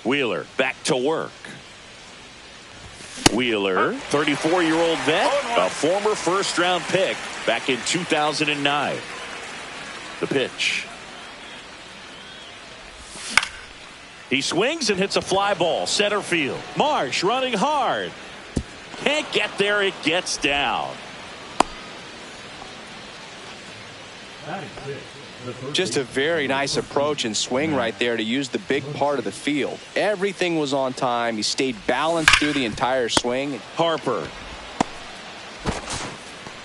Wheeler back to work. Wheeler, 34-year-old vet, a former first-round pick back in 2009. The pitch. He swings and hits a fly ball, center field. Marsh running hard. Can't get there, it gets down. Just a very nice approach and swing right there to use the big part of the field. Everything was on time. He stayed balanced through the entire swing. Harper.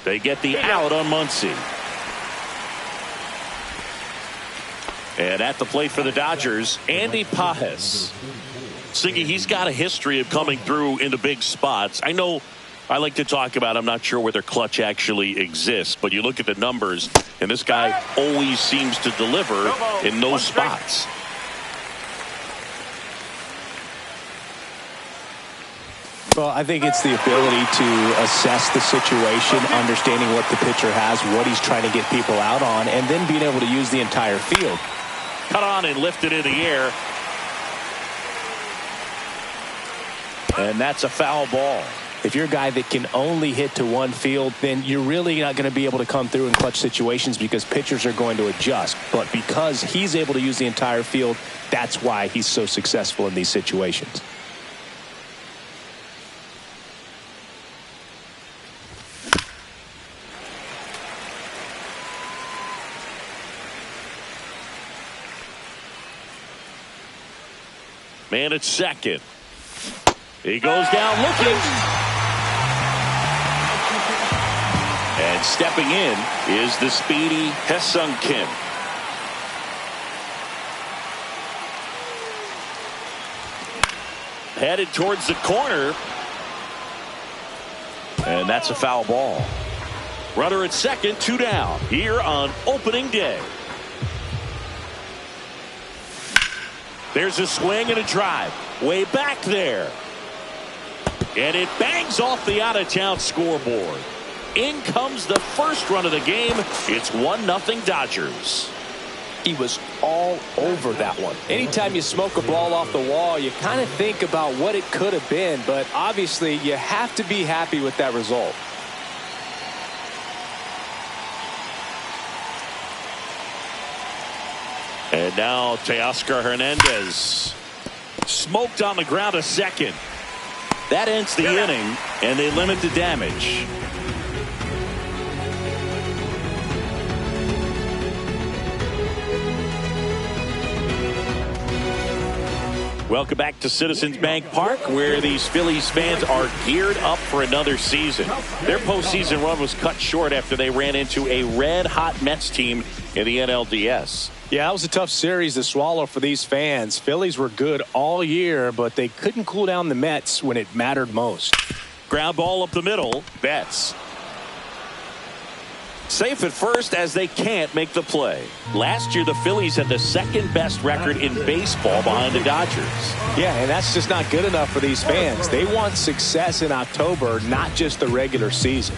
They get the out on Muncy. And at the plate for the Dodgers, Andy Pages. Siggy, he's got a history of coming through into big spots. I know I like to talk about, I'm not sure whether clutch actually exists, but you look at the numbers, and this guy always seems to deliver in those spots. Well, I think it's the ability to assess the situation, understanding what the pitcher has, what he's trying to get people out on, and then being able to use the entire field. Cut on and lifted in the air. And that's a foul ball. If you're a guy that can only hit to one field, then you're really not going to be able to come through in clutch situations because pitchers are going to adjust. But because he's able to use the entire field, that's why he's so successful in these situations. Man at second. He goes down looking. And stepping in is the speedy Ha-Seong Kim. Headed towards the corner. And that's a foul ball. Runner at second, 2 down here on opening day. There's a swing and a drive. Way back there. And it bangs off the out-of-town scoreboard. In comes the first run of the game. It's 1-0 Dodgers. He was all over that one. Anytime you smoke a ball off the wall, you kind of think about what it could have been, but obviously you have to be happy with that result. And now Teoscar Hernandez. Smoked on the ground a second. That ends the inning, and they limit the damage. Welcome back to Citizens Bank Park, where these Phillies fans are geared up for another season. Their postseason run was cut short after they ran into a red-hot Mets team in the NLDS. Yeah, that was a tough series to swallow for these fans. Phillies were good all year, but they couldn't cool down the Mets when it mattered most. Ground ball up the middle. Betts. Safe at first as they can't make the play. Last year, the Phillies had the second-best record in baseball behind the Dodgers. Yeah, and that's just not good enough for these fans. They want success in October, not just the regular season.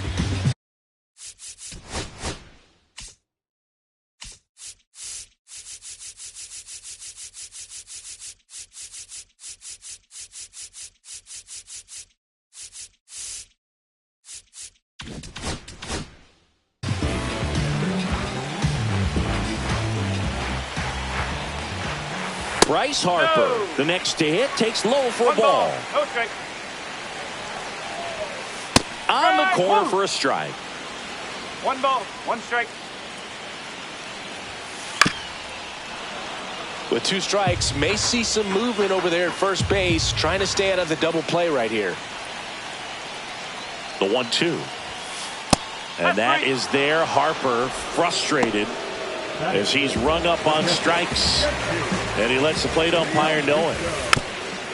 Bryce Harper, the next to hit, takes low for a ball. No strike. On the corner for a strike. 1 ball, 1 strike. With 2 strikes, may see some movement over there at first base, trying to stay out of the double play right here. The 1-2. And that is there. Harper frustrated as he's rung up on strikes, and he lets the plate umpire know it.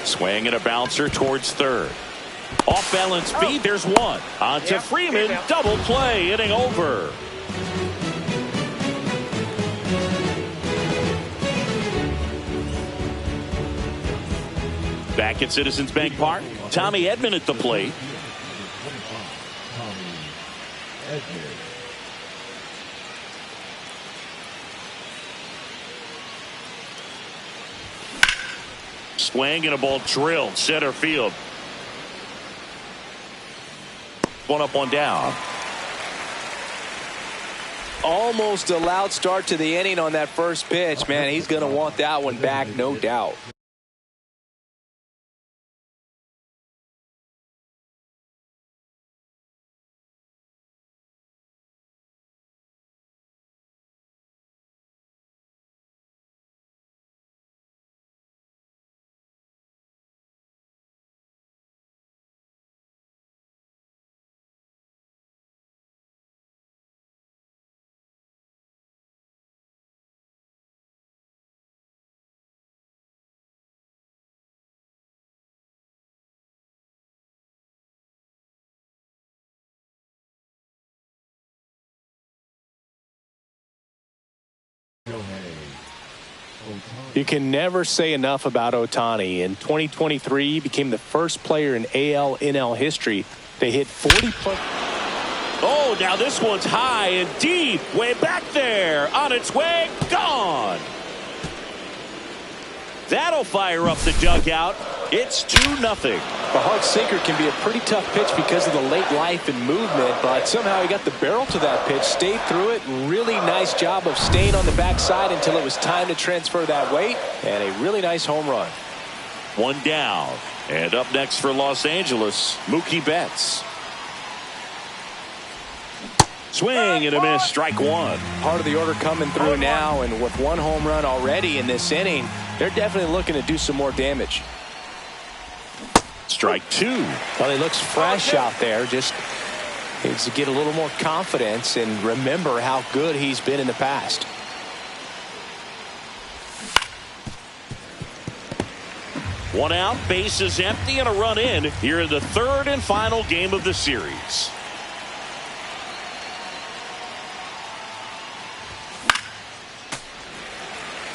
Swing and a bouncer towards third. Off balance feed, there's one. On to Freeman, double play, inning over. Back at Citizens Bank Park, Tommy Edman at the plate. Swing and a ball drilled center field. One up, one down. Almost a loud start to the inning on that first pitch. Man, he's going to want that one back, no doubt. You can never say enough about Ohtani. In 2023, he became the first player in AL/NL history to hit 40+. Oh, now this one's high and deep. Way back there. On its way. Gone. That'll fire up the dugout. It's 2-0. A hard sinker can be a pretty tough pitch because of the late life and movement, but somehow he got the barrel to that pitch, stayed through it. Really nice job of staying on the backside until it was time to transfer that weight, and a really nice home run. One down. And up next for Los Angeles, Mookie Betts. Swing and a miss, strike one. Part of the order coming through now, and with one home run already in this inning, they're definitely looking to do some more damage. Strike two. Well, he looks fresh out there. Just needs to get a little more confidence and remember how good he's been in the past. One out, bases empty, and a run in here in the third and final game of the series.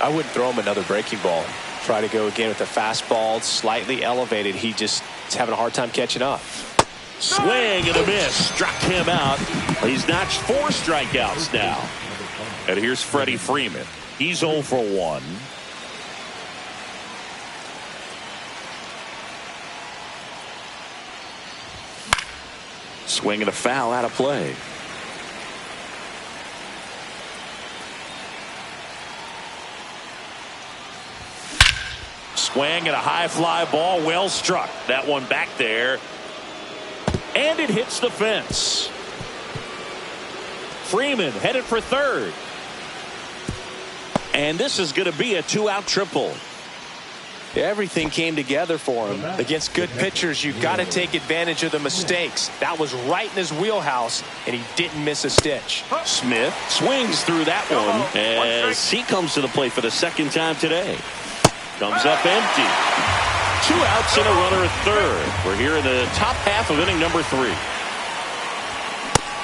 I wouldn't throw him another breaking ball. Try to go again with the fastball, slightly elevated. He just is having a hard time catching up. Swing and a miss, struck him out. He's notched 4 strikeouts now. And here's Freddie Freeman. He's 0 for 1. Swing and a foul out of play. Swing and a high fly ball, well struck. That one back there. And it hits the fence. Freeman headed for third. And this is going to be a 2-out triple. Everything came together for him. Against good pitchers, you've got to take advantage of the mistakes. That was right in his wheelhouse, and he didn't miss a stitch. Smith swings through that one as he comes to the plate for the second time today. Comes up empty. 2 outs and a runner at third. We're here in the top half of inning number 3.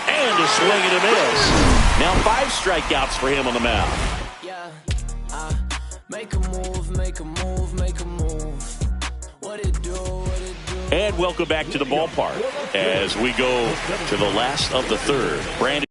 And a swing and a miss. Now 5 strikeouts for him on the mound. Yeah, make a move, make a move, make a move. What it do, what it do. And welcome back to the ballpark as we go to the last of the third. Brandon.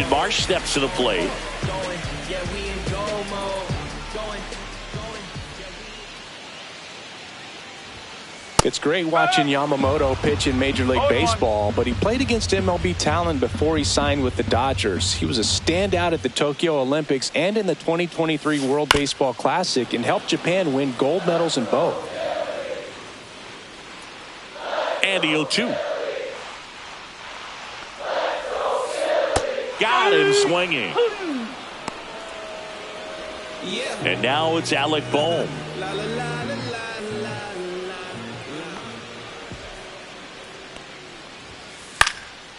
Marsh steps to the plate. It's great watching Yamamoto pitch in Major League Baseball, but he played against MLB talent before he signed with the Dodgers. He was a standout at the Tokyo Olympics and in the 2023 World Baseball Classic and helped Japan win gold medals in both. And the 0-2. Got him swinging. And now it's Alec Bohm.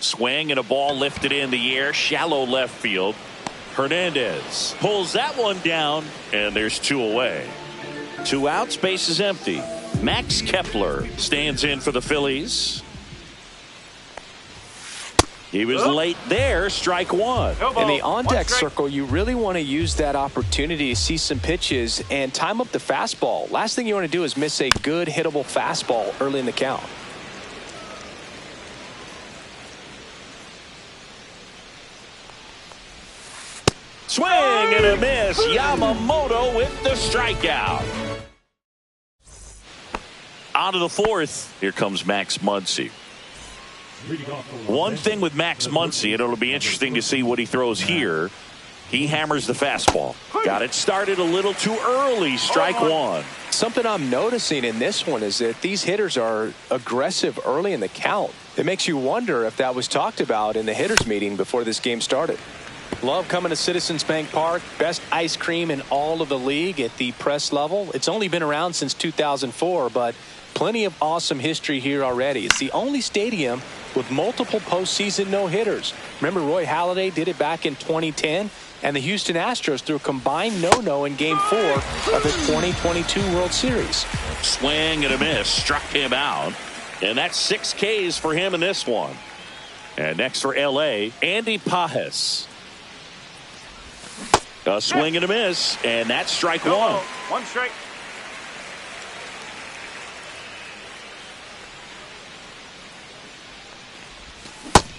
Swing and a ball lifted in the air, shallow left field. Hernandez pulls that one down, and there's 2 away. 2 outs, base is empty. Max Kepler stands in for the Phillies. He was late there, strike 1. In the on-deck circle, you really want to use that opportunity to see some pitches and time up the fastball. Last thing you want to do is miss a good hittable fastball early in the count. Swing and a miss. Yamamoto with the strikeout. On to the 4th. Here comes Max Muncy. One thing with Max Muncy, and it'll be interesting to see what he throws here. He hammers the fastball. Got it started a little too early. Strike 1. Something I'm noticing in this one is that these hitters are aggressive early in the count. It makes you wonder if that was talked about in the hitters meeting before this game started. Love coming to Citizens Bank Park. Best ice cream in all of the league at the press level. It's only been around since 2004, but plenty of awesome history here already. It's the only stadium with multiple postseason no-hitters. Remember, Roy Halladay did it back in 2010, and the Houston Astros threw a combined no-no in Game 4 of the 2022 World Series. Swing and a miss. Struck him out. And that's 6 Ks for him in this one. And next for L.A., Andy Pajes. A swing and a miss, and that's strike 1. 1 strike.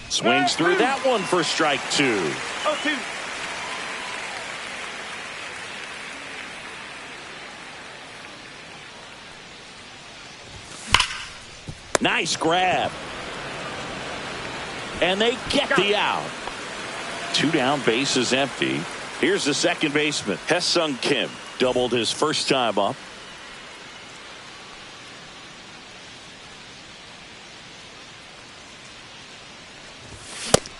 Swings through that one for strike 2. 0-2. Nice grab. And they get the out. 2 down, base is empty. Here's the second baseman. Hae-Sung Kim doubled his first time up.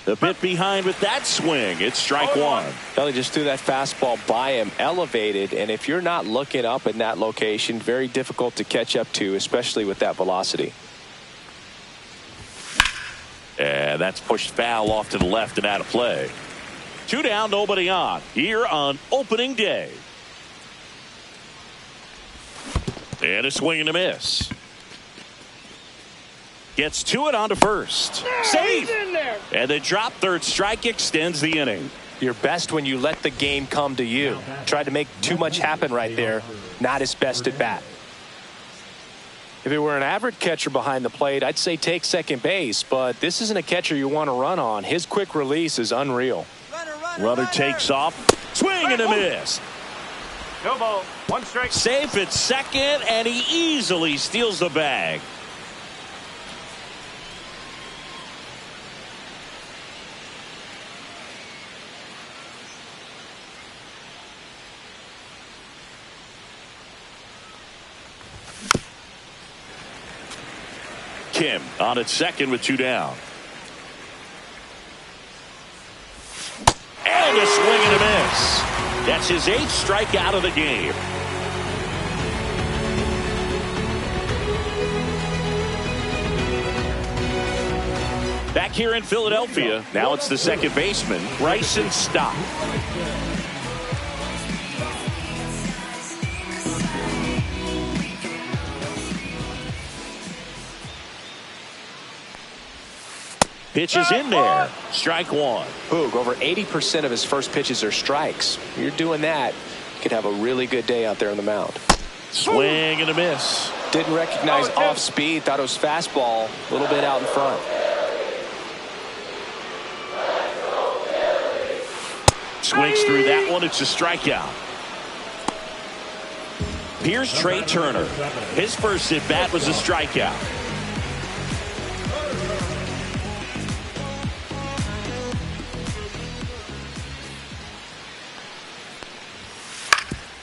A bit behind with that swing. It's strike 1. Kelly just threw that fastball by him, elevated, and if you're not looking up in that location, very difficult to catch up to, especially with that velocity. And that's pushed foul off to the left and out of play. 2 down, nobody on here on opening day. And a swing and a miss. Gets to it onto first. Safe. And the drop third strike extends the inning. You're best when you let the game come to you. Tried to make too much happen right there. Not his best at bat. If it were an average catcher behind the plate, I'd say take second base, but this isn't a catcher you want to run on. His quick release is unreal. Runner takes off. Swing and a miss. No ball. 1 strike. Safe at second, and he easily steals the bag. Kim on at second with 2 down. And a swing and a miss. That's his 8th strikeout of the game. Back here in Philadelphia, now it's the second baseman, Bryson Stott. Pitch is in there. Strike 1. Boog, over 80% of his first pitches are strikes. You're doing that, you could have a really good day out there on the mound. Swing and a miss. Didn't recognize off speed. Thought it was fastball. A little bit out in front. Swings through that one. It's a strikeout. Here's Trey Turner. His first at bat was a strikeout.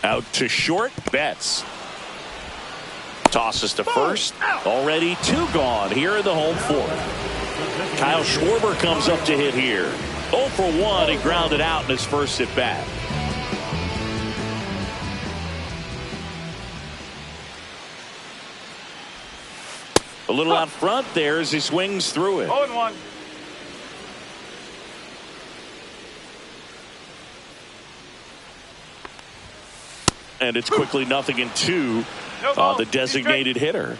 Out to short. Betts tosses to first. Already 2 gone here in the home 4th. Kyle Schwarber comes up to hit here. 0 for 1. He grounded out in his first at bat. A little out front there as he swings through it. 0-1. And it's quickly 0-2 on the designated hitter.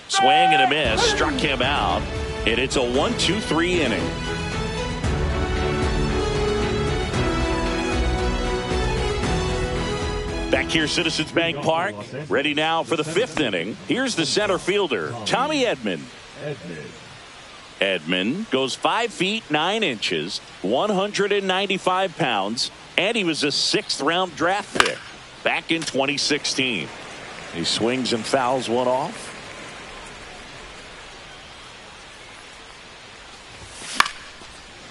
Swing and a miss, struck him out, and it's a 1-2-3 inning. Back here, Citizens Bank Park, ready now for the 5th inning. Here's the center fielder, Tommy Edman. Edman goes 5 feet 9 inches, 195 pounds, and he was a 6th-round draft pick back in 2016. He swings and fouls one off.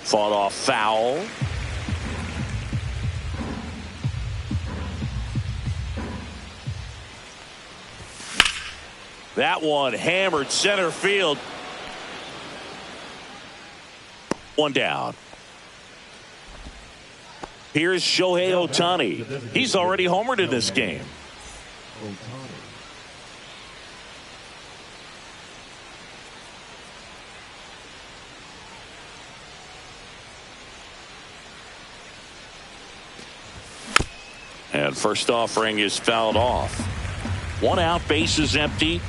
Fought off foul. That one hammered center field. One down. Here's Shohei Ohtani. He's already homered in this game. And first offering is fouled off. 1 out, base is empty.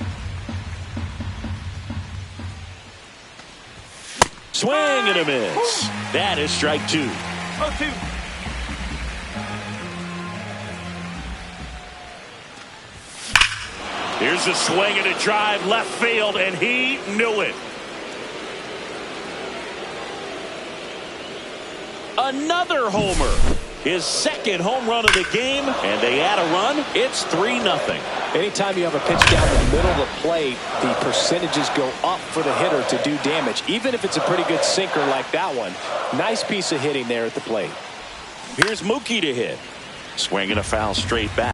Swing and a miss. That is strike 2. 0-2. Here's a swing and a drive left field, and he knew it. Another homer. His 2nd home run of the game, and they add a run. It's 3-0. Anytime you have a pitch down the middle of the plate, the percentages go up for the hitter to do damage, even if it's a pretty good sinker like that one. Nice piece of hitting there at the plate. Here's Mookie to hit. Swing and a foul straight back.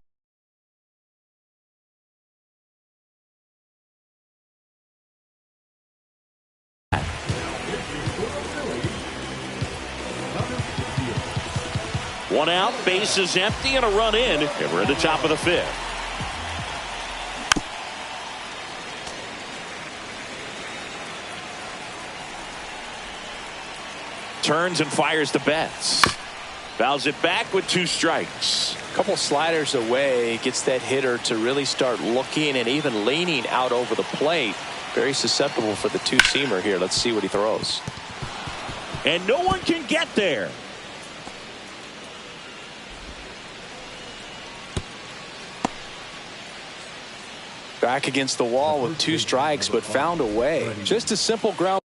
One out, base is empty, and a run in, and we're at the top of the 5th. Turns and fires to Betts. Fouls it back with 2 strikes. A couple sliders away, gets that hitter to really start looking and even leaning out over the plate. Very susceptible for the 2-seamer here. Let's see what he throws. And no one can get there. Back against the wall with 2 strikes, but found a way. Just a simple ground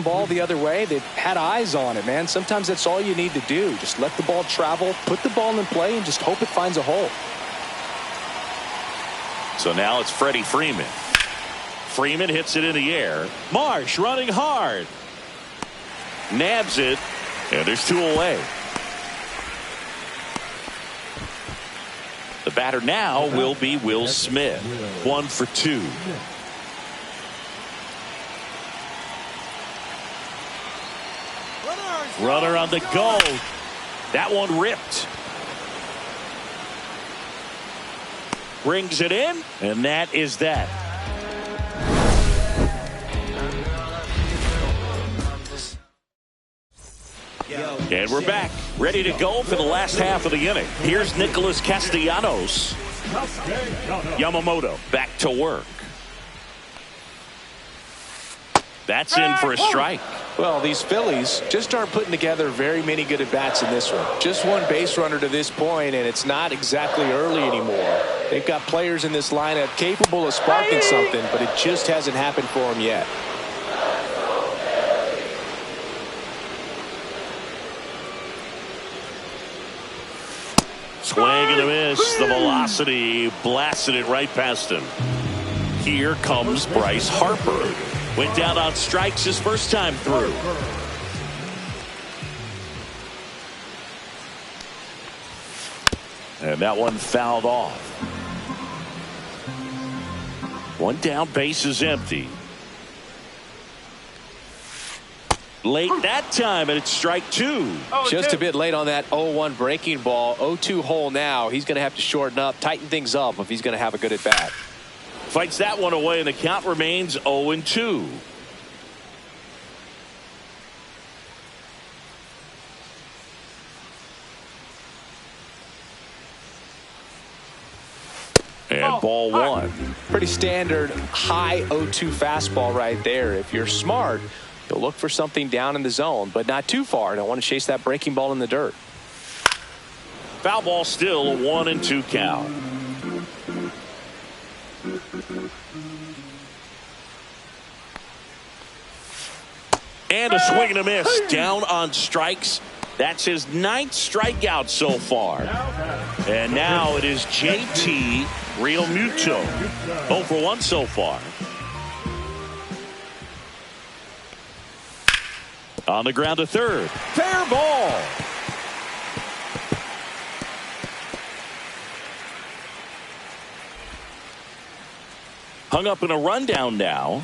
ball the other way. They've had eyes on it, man. Sometimes that's all you need to do. Just let the ball travel, put the ball in play, and just hope it finds a hole. So now it's Freddie Freeman. Freeman hits it in the air. Marsh running hard. Nabs it. And there's 2 away. The batter now will be Will Smith. 1 for 2. Runner on the go. That one ripped. Brings it in. And that is that. And we're back, ready to go for the last half of the inning. Here's Nicholas Castellanos. Yamamoto back to work. That's in for a strike. Well, these Phillies just aren't putting together very many good at-bats in this one. Just 1 base runner to this point, and it's not exactly early anymore. They've got players in this lineup capable of sparking something, but it just hasn't happened for them yet. Swing and a miss. The velocity blasted it right past him. Here comes Bryce Harper. Went down on strikes his first time through. And that one fouled off. One down, base is empty. Late that time, and it's strike two. Just a bit late on that 0-1 breaking ball. 0-2 hole now. He's going to have to shorten up, tighten things up if he's going to have a good at bat. Fights that one away, and the count remains 0-2. And ball one. Pretty standard high 0-2 fastball right there. If you're smart, you'll look for something down in the zone, but not too far. Don't want to chase that breaking ball in the dirt. Foul ball still, a 1-2 count. And a swing and a miss. Down on strikes. That's his 9th strikeout so far. And now it is JT Realmuto. 0 for 1 so far. On the ground to third. Fair ball. Hung up in a rundown now.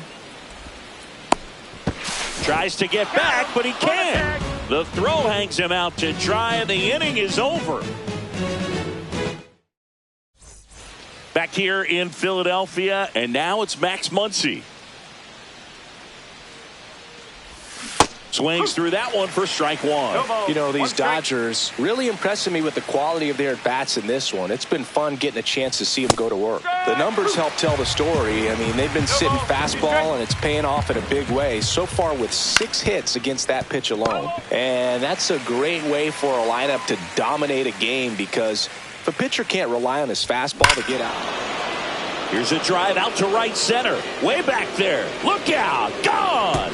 Tries to get back, but he can't. The throw hangs him out to dry, and the inning is over. Back here in Philadelphia, and now it's Max Muncy. Swings through that one for strike one. You know, these Dodgers really impressing me with the quality of their at-bats in this one. It's been fun getting a chance to see them go to work. The numbers help tell the story. I mean, they've been sitting fastball, and it's paying off in a big way. So far with 6 hits against that pitch alone. And that's a great way for a lineup to dominate a game, because if a pitcher can't rely on his fastball to get out. Here's a drive out to right center. Way back there. Look out. Gone.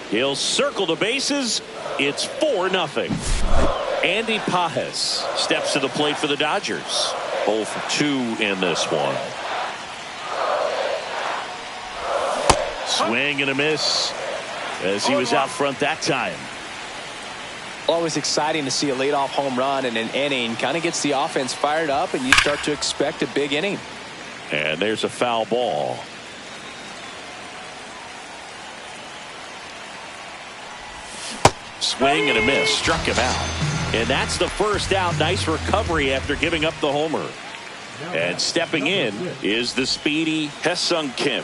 He'll circle the bases. It's 4-0. Andy Pages steps to the plate for the Dodgers. 0 for 2 in this one. Swing and a miss as he was out front that time. Always exciting to see a leadoff home run in an inning. Kind of gets the offense fired up, and you start to expect a big inning. And there's a foul ball. Swing and a miss. Struck him out. And that's the first out. Nice recovery after giving up the homer. And stepping in is the speedy Ha-Seong Kim.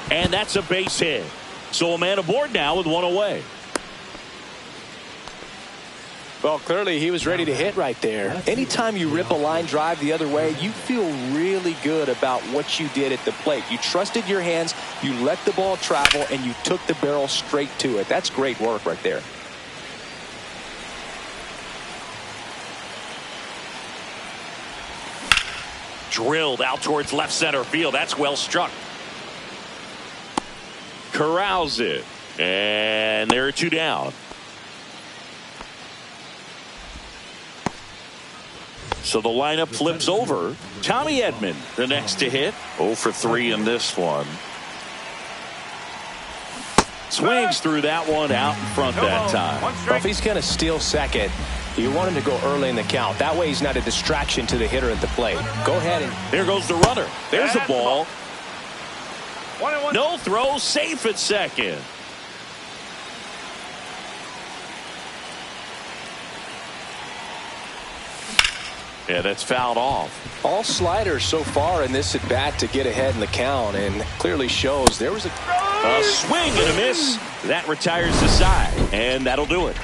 And that's a base hit. So a man aboard now with 1 away. Well, clearly he was ready to hit right there. Anytime you rip a line drive the other way, you feel really good about what you did at the plate. You trusted your hands, you let the ball travel, and you took the barrel straight to it. That's great work right there. Drilled out towards left center field. That's well struck. Corrals it. And there are 2 down. So the lineup flips over. Tommy Edman, the next to hit. 0 for 3 in this one. Swings through that one out in front that time. Well, if he's going to steal second, you want him to go early in the count. That way he's not a distraction to the hitter at the plate. Go ahead and... There goes the runner. There's the ball. No throw, safe at second. Yeah, that's fouled off. All sliders so far in this at bat to get ahead in the count, and clearly shows there was a swing and a miss. That retires the side, and that'll do it.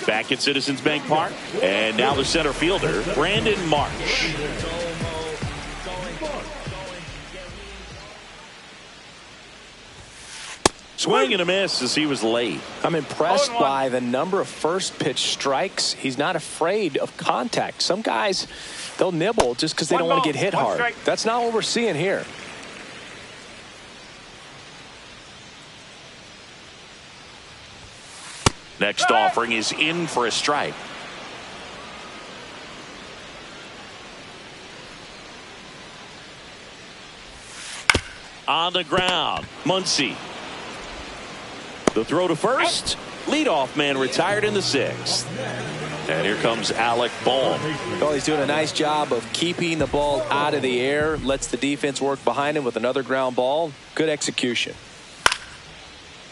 Back at Citizens Bank Park, and now the center fielder, Brandon Marsh. Swing and a miss as he was late. I'm impressed by the number of first pitch strikes. He's not afraid of contact. Some guys, they'll nibble just because they don't want to get hit hard. That's not what we're seeing here. Next offering is in for a strike. On the ground, Muncy. The throw to first. Leadoff man retired in the 6th. And here comes Alec Bohm. Well, he's doing a nice job of keeping the ball out of the air. Lets the defense work behind him with another ground ball. Good execution.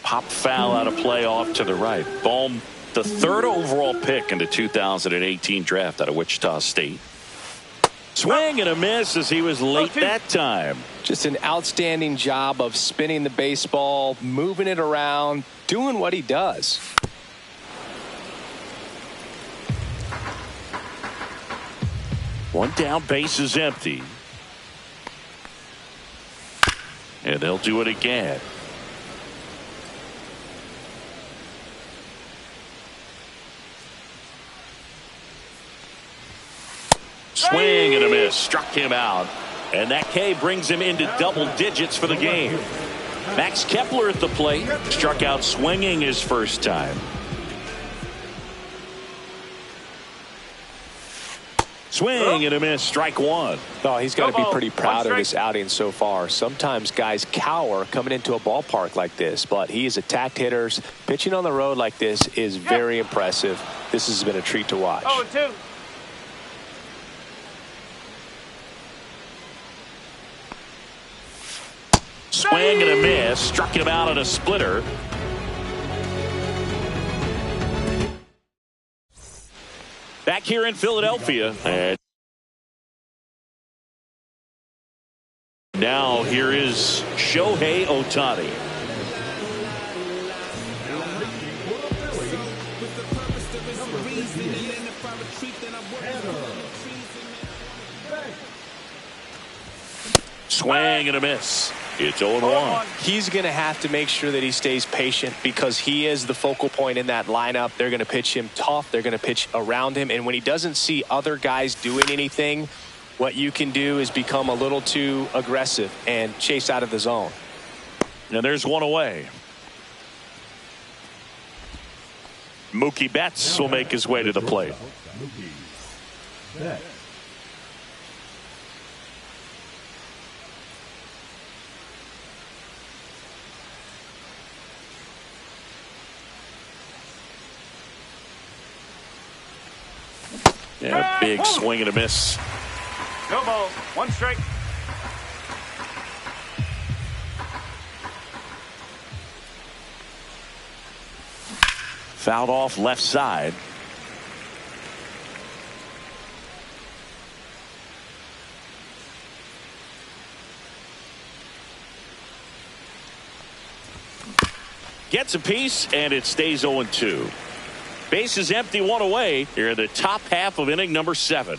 Pop foul out of play off to the right. Bohm, the 3rd overall pick in the 2018 draft out of Wichita State. Swing and a miss as he was late that time. Just an outstanding job of spinning the baseball, moving it around, doing what he does. One down, base is empty. And they'll do it again. Swing and a miss. Struck him out. And that K brings him into double digits for the game. Max Kepler at the plate. Struck out swinging his first time. Swing and a miss. Strike 1. Oh, he's got to be pretty proud of this outing so far. Sometimes guys cower coming into a ballpark like this, but he has attacked hitters. Pitching on the road like this is very impressive. This has been a treat to watch. 0-2. Swing and a miss. Struck him out on a splitter. Back here in Philadelphia. And now here is Shohei Ohtani. Swing and a miss. It's 0-1. He's going to have to make sure that he stays patient because he is the focal point in that lineup. They're going to pitch him tough. They're going to pitch around him. And when he doesn't see other guys doing anything, what you can do is become a little too aggressive and chase out of the zone. And there's one away. Mookie Betts will make his way to the plate. Yeah, big swing and a miss. No ball. 1 strike. Fouled off left side. Gets a piece and it stays 0-2. Base is empty, 1 away here in the top half of inning number 7.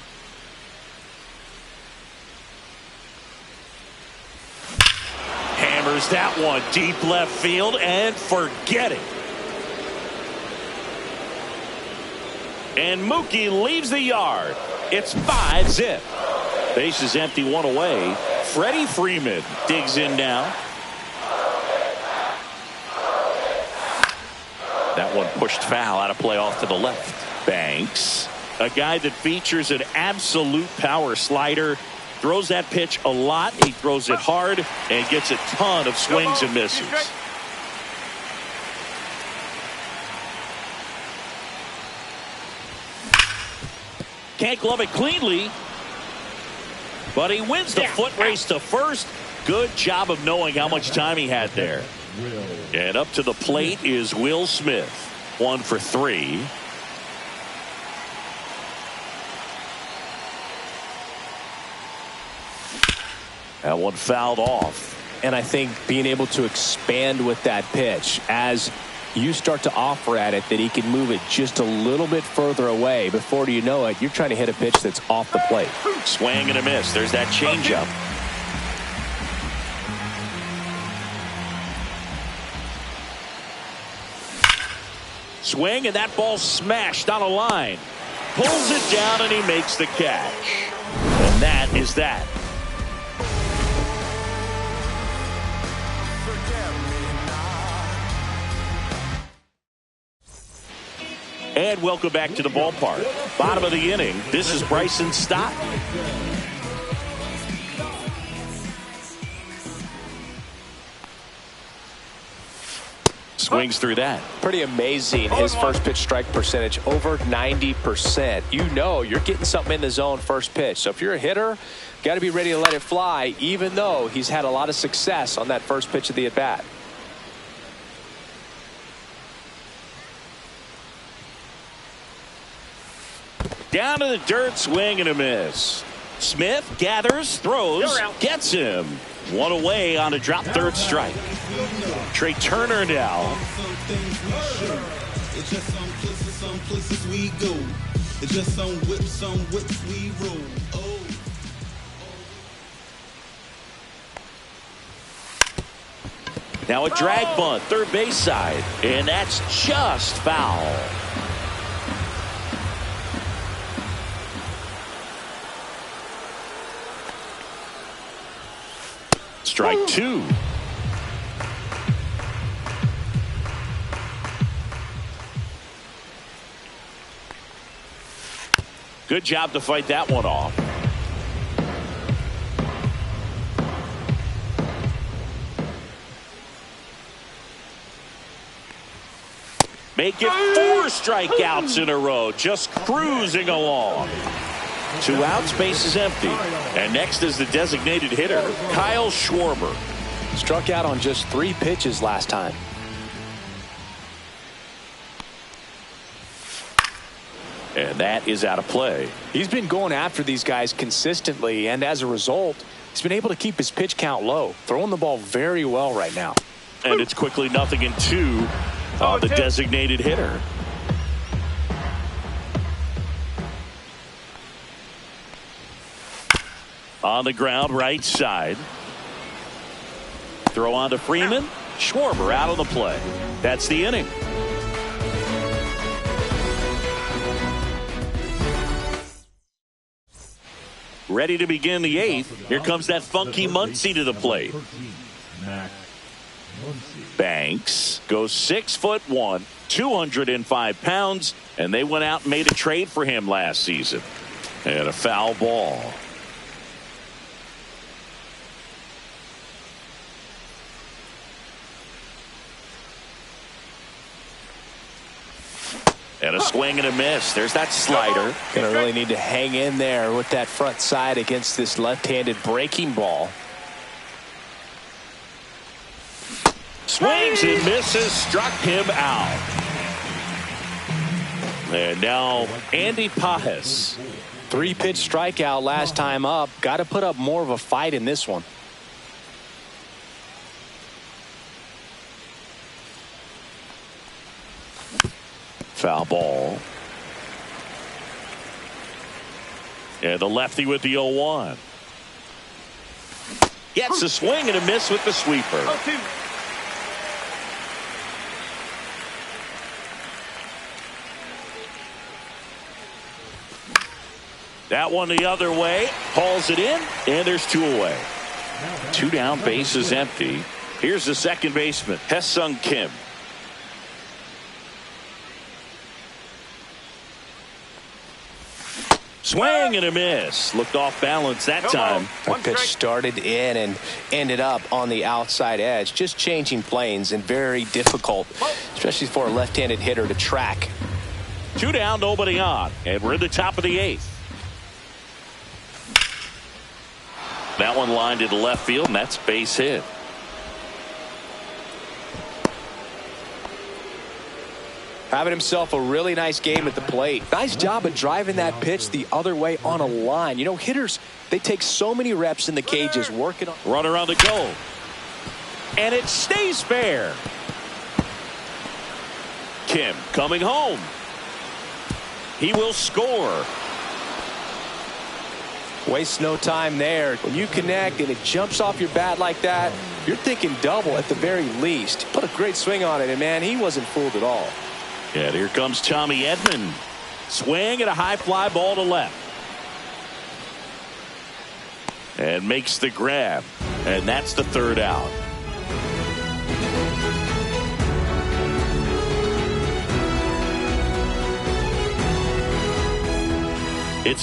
Hammers that one deep left field and forget it. And Mookie leaves the yard. It's 5-zip. Base is empty, 1 away. Freddie Freeman digs in now. That one pushed foul out of play off to the left. Banks, a guy that features an absolute power slider, throws that pitch a lot. He throws it hard and gets a ton of swings and misses. Can't glove it cleanly, but he wins the foot race to first. Good job of knowing how much time he had there. And up to the plate is Will Smith. 1 for 3. That one fouled off. And I think being able to expand with that pitch as you start to offer at it that he can move it just a little bit further away. Before you know it, you're trying to hit a pitch that's off the plate. Swing and a miss. There's that changeup. Swing and that ball smashed on a line. Pulls it down and he makes the catch. And that is that. And welcome back to the ballpark. Bottom of the inning. This is Bryson Stott. Swings through that. Pretty amazing. His first pitch strike percentage over 90%. You know you're getting something in the zone first pitch. So if you're a hitter, got to be ready to let it fly, even though he's had a lot of success on that first pitch of the at-bat. Down to the dirt, swing and a miss. Smith gathers, throws, gets him. One away on a drop third strike. Trey Turner now. It's just some places we go. It's just some whips we roll. Now a drag bunt, third base side, and that's just foul. Strike two. Good job to fight that one off. Make it 4 strikeouts in a row, just cruising along. 2 outs, base is empty. And next is the designated hitter, Kyle Schwarber. Struck out on just 3 pitches last time. And that is out of play. He's been going after these guys consistently, and as a result, he's been able to keep his pitch count low, throwing the ball very well right now. And it's quickly 0-2 on the designated hitter. On the ground, right side. Throw on to Freeman. Schwarber out on the play. That's the inning. Ready to begin the 8th. Here comes that funky Muncy to the plate. Banks goes 6'1", 205 pounds, and they went out and made a trade for him last season. And a foul ball. And a swing and a miss. There's that slider. Going to really need to hang in there with that front side against this left-handed breaking ball. Swings and misses, struck him out. And now Andy Pajes. 3-pitch strikeout last time up. Got to put up more of a fight in this one. Foul ball. And the lefty with the 0-1. Gets a swing and a miss with the sweeper. That one the other way. Hauls it in, and there's 2 away. 2 down, base is empty. Here's the second baseman, Hesung Kim. Swing and a miss. Looked off balance that time. That pitch started in and ended up on the outside edge. Just changing planes and very difficult, especially for a left-handed hitter to track. 2 down, nobody on. And we're in the top of the 8th. That one lined to the left field, and that's base hit. Having himself a really nice game at the plate. Nice job of driving that pitch the other way on a line. You know, hitters, they take so many reps in the cages working on. Runner on the goal. And it stays fair. Kim coming home. He will score. Waste no time there. When you connect and it jumps off your bat like that, you're thinking double at the very least. Put a great swing on it, and man, he wasn't fooled at all. And here comes Tommy Edman. Swing and a high fly ball to left. And makes the grab. And that's the 3rd out. It's a